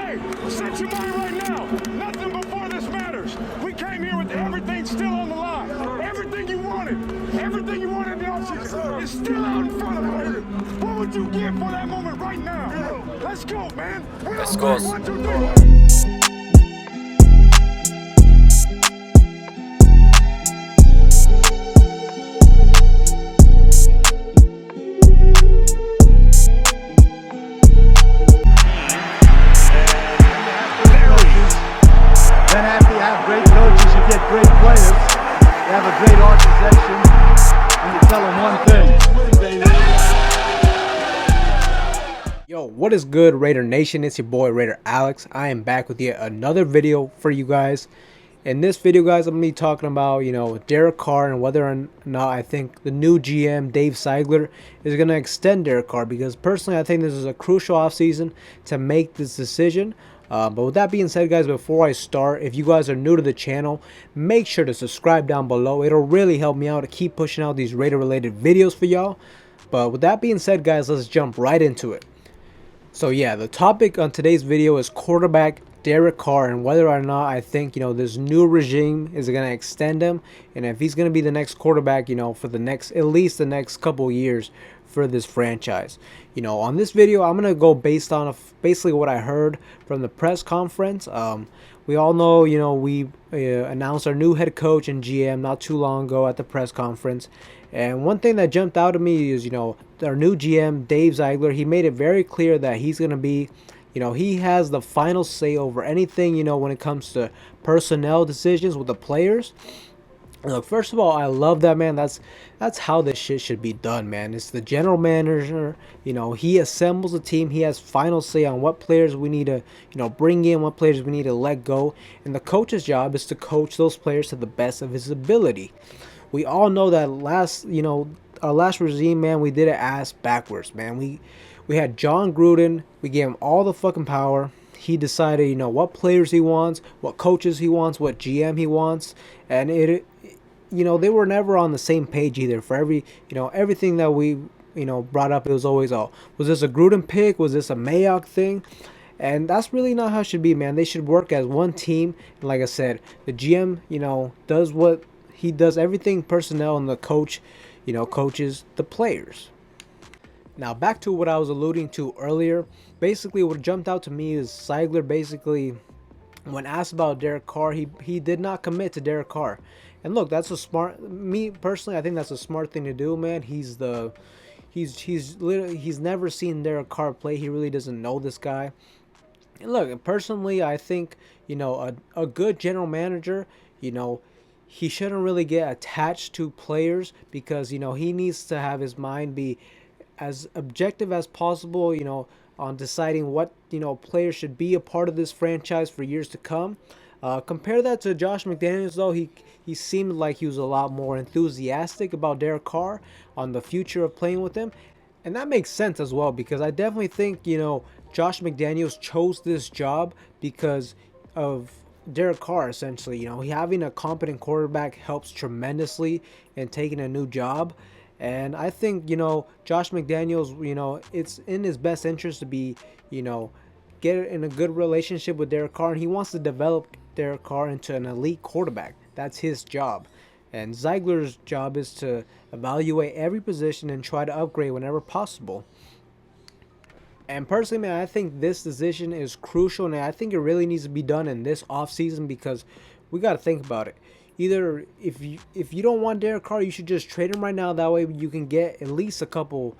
Hey, set your mind right now. Nothing before this matters. We came here with everything still on the line. Everything you wanted in the offseason is still out in front of you. What would you give for that moment right now? Let's go, man. byScorez. 1, 2, 3. Great coaches, you get great players. You have a great organization, and you tell them one thing. Yo, what is good, Raider Nation? It's your boy Raider Alex. I am back with yet another video for you guys. In this video, guys, I'm gonna be talking about Derek Carr and whether or not I think the new GM Dave Ziegler is gonna extend Derek Carr, because personally I think this is a crucial offseason to make this decision. But with that being said, guys, before I start, if you guys are new to the channel, make sure to subscribe down below. It'll really help me out to keep pushing out these Raider related videos for y'all. But with that being said, guys, let's jump right into it. So yeah, the topic on today's video is quarterback Derek Carr and whether or not I think this new regime is going to extend him, and if he's going to be the next quarterback for the next, at least the next couple years for this franchise. On this video I'm going to go based on basically what I heard from the press conference. We all know we announced our new head coach and GM not too long ago at the press conference, and one thing that jumped out at me is our new GM Dave Ziegler. He made it very clear that he's going to be he has the final say over anything when it comes to personnel decisions with the players. Look, first of all, I love that, man. That's how this shit should be done, man. It's the general manager. He assembles a team. He has final say on what players we need to bring in, what players we need to let go, and the coach's job is to coach those players to the best of his ability. We all know that our last regime, man, we did it ass backwards, man. We had John Gruden. We gave him all the fucking power. He decided, what players he wants, what coaches he wants, what GM he wants, and they were never on the same page either. For everything that we brought up, it was always, oh, was this a Gruden pick? Was this a Mayock thing? And that's really not how it should be, man. They should work as one team. And like I said, the GM, does what he does, everything personnel, and the coach, coaches the players. Now back to what I was alluding to earlier. Basically, what jumped out to me is Ziegler basically, when asked about Derek Carr, he did not commit to Derek Carr. And look, that's me personally, I think that's a smart thing to do, man. He's never seen Derek Carr play. He really doesn't know this guy. And look, personally, I think a good general manager, he shouldn't really get attached to players, because he needs to have his mind be as objective as possible on deciding what players should be a part of this franchise for years to come. Compare that to Josh McDaniels, though. He seemed like he was a lot more enthusiastic about Derek Carr on the future of playing with him, and that makes sense as well, because I definitely think Josh McDaniels chose this job because of Derek Carr. Essentially, having a competent quarterback helps tremendously in taking a new job. And I think, Josh McDaniels, it's in his best interest to be, get in a good relationship with Derek Carr. And he wants to develop Derek Carr into an elite quarterback. That's his job. And Ziegler's job is to evaluate every position and try to upgrade whenever possible. And personally, man, I think this decision is crucial, and I think it really needs to be done in this offseason, because we got to think about it. Either if you don't want Derek Carr, you should just trade him right now. That way you can get at least a couple,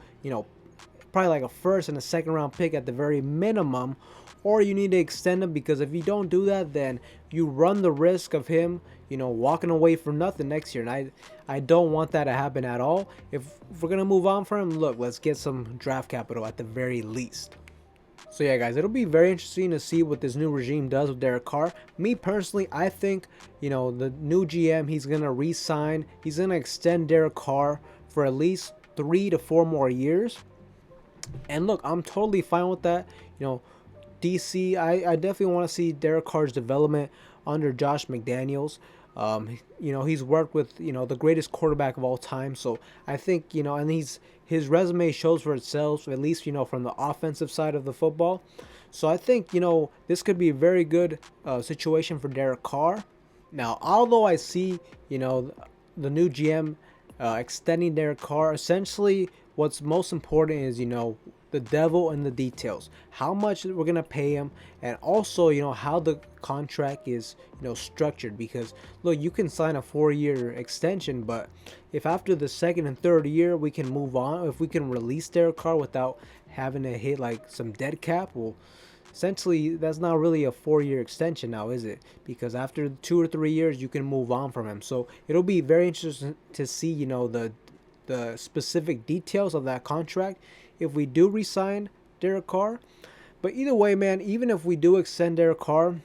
probably like a first and a second round pick at the very minimum. Or you need to extend him, because if you don't do that, then you run the risk of him, walking away for nothing next year. And I don't want that to happen at all. If we're going to move on from him, look, let's get some draft capital at the very least. So yeah, guys, it'll be very interesting to see what this new regime does with Derek Carr. Me personally, I think, the new GM, he's going to re-sign. He's going to extend Derek Carr for at least 3 to 4 more years. And look, I'm totally fine with that. DC, I definitely want to see Derek Carr's development under Josh McDaniels. He's worked with, the greatest quarterback of all time. So I think, and his resume shows for itself, at least, from the offensive side of the football. So I think, you know, this could be a very good situation for Derek Carr. Now, although I see, you know, the new GM extending Derek Carr, essentially what's most important is, you know, the devil in the details. How much we're going to pay him, and also, you know, how the contract is, you know, structured. Because, look, you can sign a 4-year extension, but if after the second and third year we can move on, if we can release Derek Carr without having to hit like some dead cap, well, essentially that's not really a 4-year extension now, is it? Because after 2 or 3 years you can move on from him. So it'll be very interesting to see, you know, the specific details of that contract if we do resign Derek Carr. But either way, man, even if we do extend Derek Carr,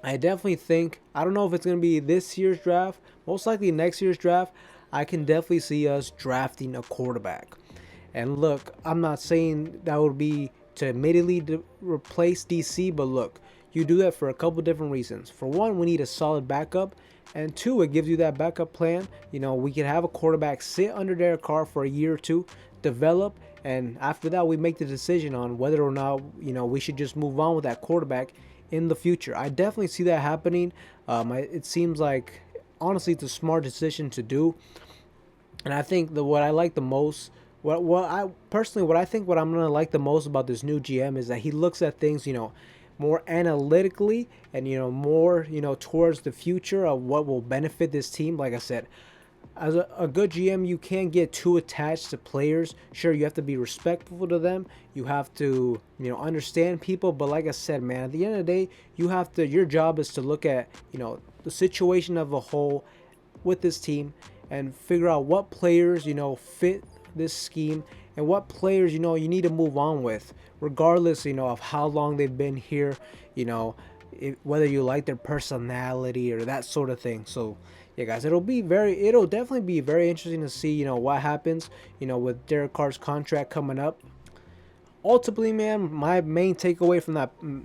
I definitely think, I don't know if it's going to be this year's draft, most likely next year's draft, I can definitely see us drafting a quarterback. And look, I'm not saying that would be to immediately replace DC, but look, you do that for a couple different reasons. For one, we need a solid backup, and two, it gives you that backup plan. You know, we can have a quarterback sit under Derek Carr for a year or two, develop, and after that we make the decision on whether or not, you know, we should just move on with that quarterback in the future. I definitely see that happening. It seems like, honestly, it's a smart decision to do. And I think what I like the most, what I'm gonna like the most about this new GM is that he looks at things, you know, more analytically, and, you know, more, you know, towards the future of what will benefit this team. Like I said, as a good GM, you can't get too attached to players. Sure, you have to be respectful to them. You have to, you know, understand people. But like I said, man, at the end of the day, your job is to look at, you know, the situation of a whole with this team and figure out what players, you know, fit this scheme, and what players, you know, you need to move on with, regardless, you know, of how long they've been here, you know, whether you like their personality or that sort of thing. So yeah, guys, it'll definitely be very interesting to see, you know, what happens, you know, with Derek Carr's contract coming up. Ultimately, man, my main takeaway from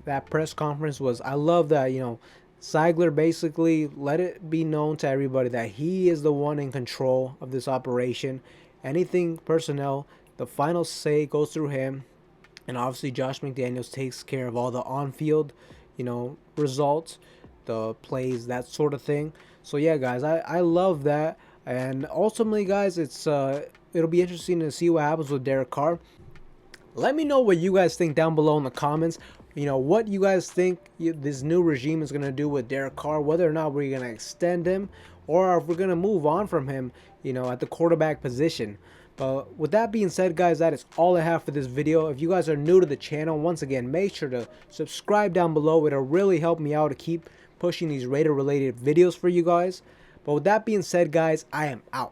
that press conference was, I love that, you know, Ziegler basically let it be known to everybody that he is the one in control of this operation. Anything personnel, the final say goes through him, and obviously Josh McDaniels takes care of all the on-field, you know, results, the plays, that sort of thing. So yeah, guys, I love that. And ultimately, guys, it'll be interesting to see what happens with Derek Carr. Let me know what you guys think down below in the comments. You know, what you guys think this new regime is going to do with Derek Carr, whether or not we're going to extend him or if we're going to move on from him, you know, at the quarterback position. But with that being said, guys, that is all I have for this video. If you guys are new to the channel, once again, make sure to subscribe down below. It'll really help me out to keep pushing these Raider related videos for you guys. But with that being said, guys, I am out.